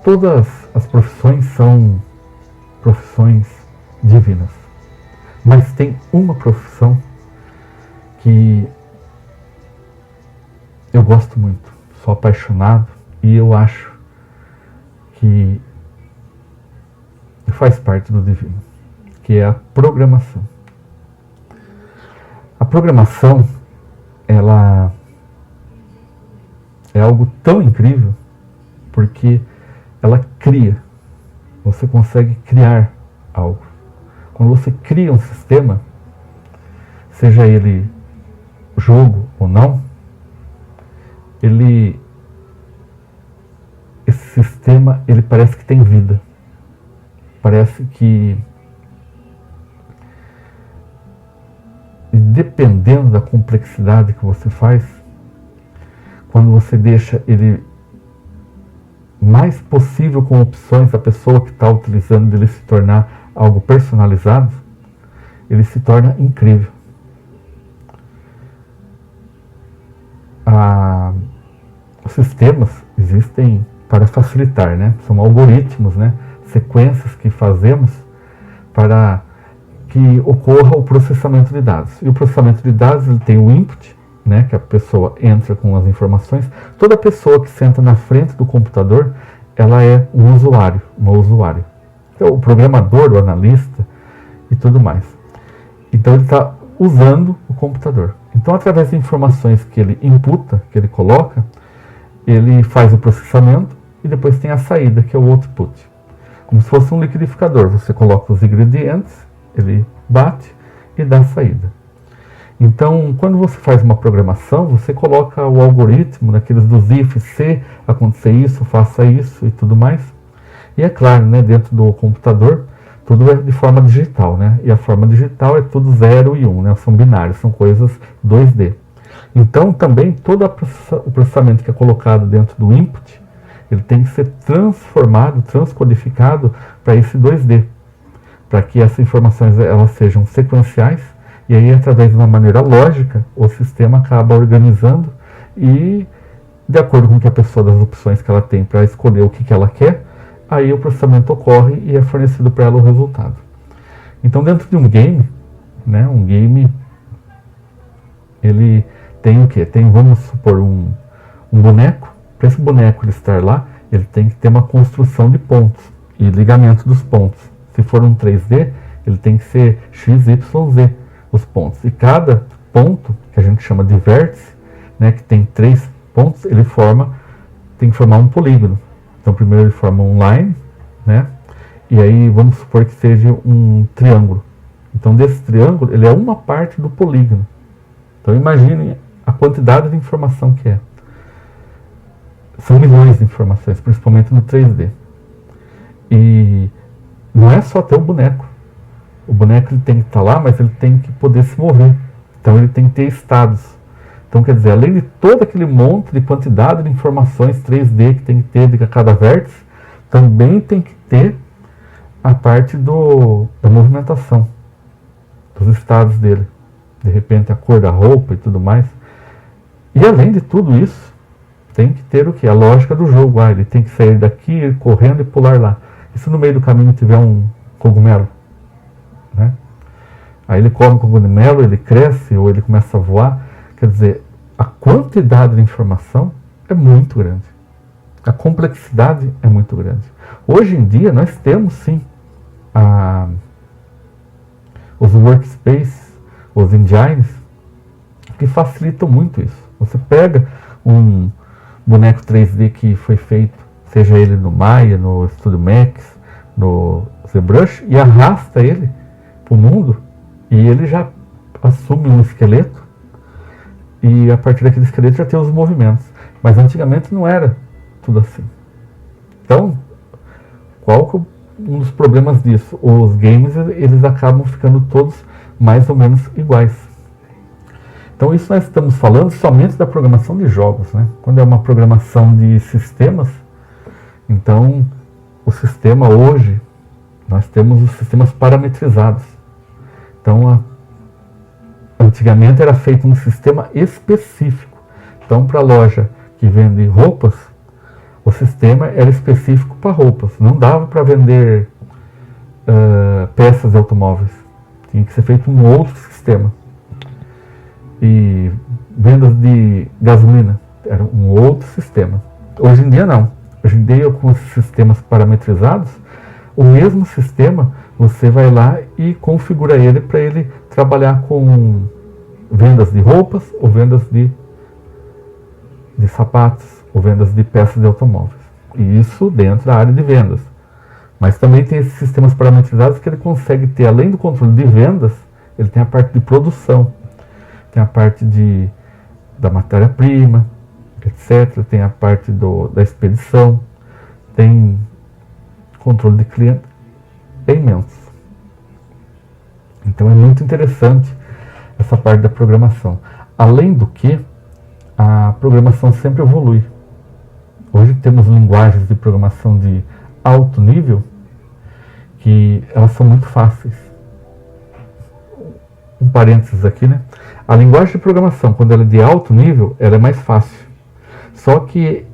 Todas as profissões são profissões divinas, mas tem uma profissão que eu gosto muito, sou apaixonado e eu acho que faz parte do divino, que é a programação. A programação, ela é algo tão incrível porque ela cria, você consegue criar algo. Quando você cria um sistema, seja ele jogo ou não, esse sistema, ele parece que tem vida. Parece que, dependendo da complexidade que você faz, quando você deixa ele mais possível com opções da pessoa que está utilizando dele se tornar algo personalizado, ele se torna incrível. Os sistemas existem para facilitar, né? São algoritmos, né? Sequências que fazemos para que ocorra o processamento de dados. E o processamento de dados, ele tem o input, né, que a pessoa entra com as informações. Toda pessoa que senta na frente do computador, ela é um usuário, uma usuária. Então, o programador, o analista e tudo mais. Então ele está usando o computador. Então, através de informações que ele imputa, que ele coloca, ele faz o processamento e depois tem a saída, que é o output. Como se fosse um liquidificador. Você coloca os ingredientes, ele bate e dá a saída. Então, quando você faz uma programação, você coloca o algoritmo naqueles dos if, se acontecer isso, faça isso e tudo mais. E é claro, né, dentro do computador, tudo é de forma digital, né? E a forma digital é tudo 0 e 1, né? São binários, são coisas 2D. Então, também, todo o processamento que é colocado dentro do input, ele tem que ser transformado, transcodificado para esse 2D, para que essas informações elas sejam sequenciais. E aí, através de uma maneira lógica, o sistema acaba organizando e, de acordo com que a pessoa, das opções que ela tem para escolher o que ela quer, aí o processamento ocorre e é fornecido para ela o resultado. Então, dentro de um game, né, um game, ele tem o quê? Tem, vamos supor, um boneco. Para esse boneco ele estar lá, ele tem que ter uma construção de pontos e ligamento dos pontos. Se for um 3D, ele tem que ser x, y, z. Os pontos. E cada ponto, que a gente chama de vértice, né, que tem 3 pontos, tem que formar um polígono. Então, primeiro ele forma um line, né, e aí vamos supor que seja um triângulo. Então, desse triângulo, ele é uma parte do polígono. Então, imaginem a quantidade de informação que é. São milhões de informações, principalmente no 3D. E não é só ter o boneco. O boneco ele tem que estar lá, mas ele tem que poder se mover. Então ele tem que ter estados. Então, quer dizer, além de todo aquele monte de quantidade de informações 3D que tem que ter de cada vértice, também tem que ter a parte da movimentação, dos estados dele. De repente a cor da roupa e tudo mais. E além de tudo isso, tem que ter o que? A lógica do jogo. Ele tem que sair daqui, ir correndo e pular lá. E se no meio do caminho tiver um cogumelo? Né? Aí ele come o cogumelo, ele cresce ou ele começa a voar. Quer dizer, a quantidade de informação é muito grande. A complexidade é muito grande. Hoje em dia nós temos sim os workspaces, os engines, que facilitam muito isso. Você pega um boneco 3D que foi feito, seja ele no Maya, no Studio Max, no ZBrush, e arrasta ele para o mundo, e ele já assume um esqueleto, e a partir daquele esqueleto já tem os movimentos. Mas antigamente não era tudo assim. Então, qual que é um dos problemas disso? Os games, eles acabam ficando todos mais ou menos iguais. Então isso nós estamos falando somente da programação de jogos, né? Quando é uma programação de sistemas, Então, o sistema hoje, nós temos os sistemas parametrizados. Então, antigamente era feito um sistema específico. Então, para a loja que vende roupas, o sistema era específico para roupas. Não dava para vender peças de automóveis. Tinha que ser feito um outro sistema. E vendas de gasolina era um outro sistema. Hoje em dia não. Hoje em dia, com os sistemas parametrizados, o mesmo sistema, você vai lá e configura ele para ele trabalhar com vendas de roupas ou vendas de sapatos ou vendas de peças de automóveis. E isso dentro da área de vendas. Mas também tem esses sistemas parametrizados que ele consegue ter, além do controle de vendas, ele tem a parte de produção, tem a parte da matéria-prima, etc. Tem a parte da expedição, tem controle de cliente, é imenso. Então é muito interessante essa parte da programação. Além do que, a programação sempre evolui. Hoje temos linguagens de programação de alto nível que elas são muito fáceis. Um parênteses aqui, né? A linguagem de programação, quando ela é de alto nível, ela é mais fácil. Só que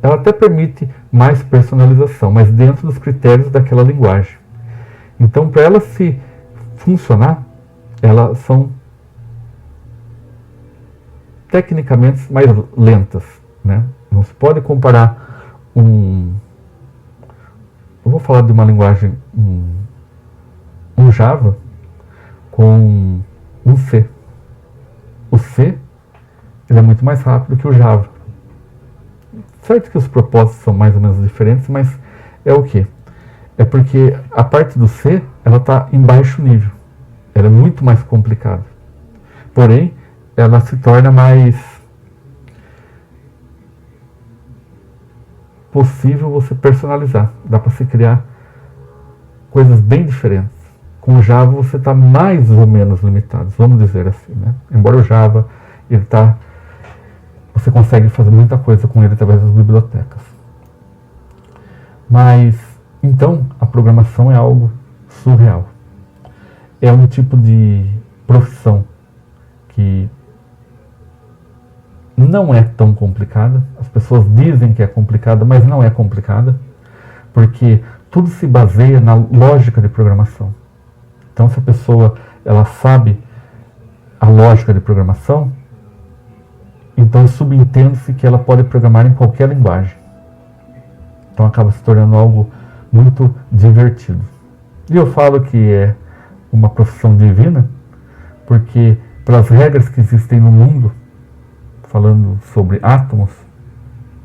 ela até permite mais personalização, mas dentro dos critérios daquela linguagem. Então, para ela se funcionar, elas são tecnicamente mais lentas, né? Não se pode comparar eu vou falar de uma linguagem, um Java, com um C. O C, ele é muito mais rápido que o Java. Certo que os propósitos são mais ou menos diferentes, mas é o quê? É porque a parte do C, ela está em baixo nível. Ela é muito mais complicada. Porém, ela se torna mais possível você personalizar. Dá para se criar coisas bem diferentes. Com o Java você está mais ou menos limitado, vamos dizer assim, né? Embora o Java, você consegue fazer muita coisa com ele através das bibliotecas. Mas, então, a programação é algo surreal. É um tipo de profissão que não é tão complicada. As pessoas dizem que é complicada, mas não é complicada, porque tudo se baseia na lógica de programação. Então, se a pessoa ela sabe a lógica de programação, então subentende-se que ela pode programar em qualquer linguagem. Então acaba se tornando algo muito divertido. E eu falo que é uma profissão divina, porque pelas regras que existem no mundo, falando sobre átomos,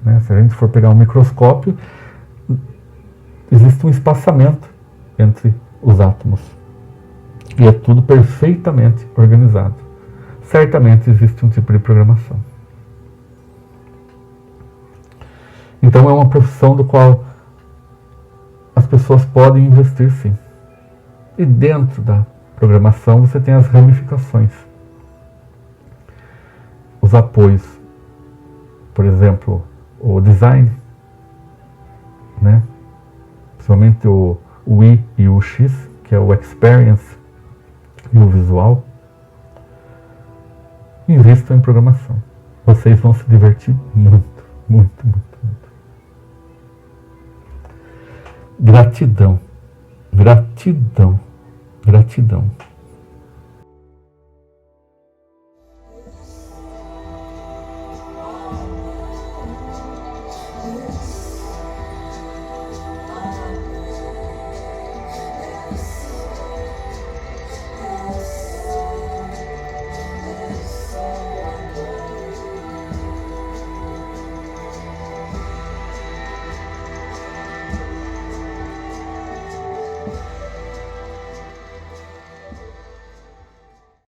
né, se a gente for pegar um microscópio, existe um espaçamento entre os átomos. E é tudo perfeitamente organizado. Certamente existe um tipo de programação. Então é uma profissão do qual as pessoas podem investir sim. E dentro da programação você tem as ramificações. Os apoios. Por exemplo, o design, né? Principalmente o I e o X, que é o experience e o visual. Invistam em programação. Vocês vão se divertir muito, muito, muito, muito. Gratidão, gratidão, gratidão.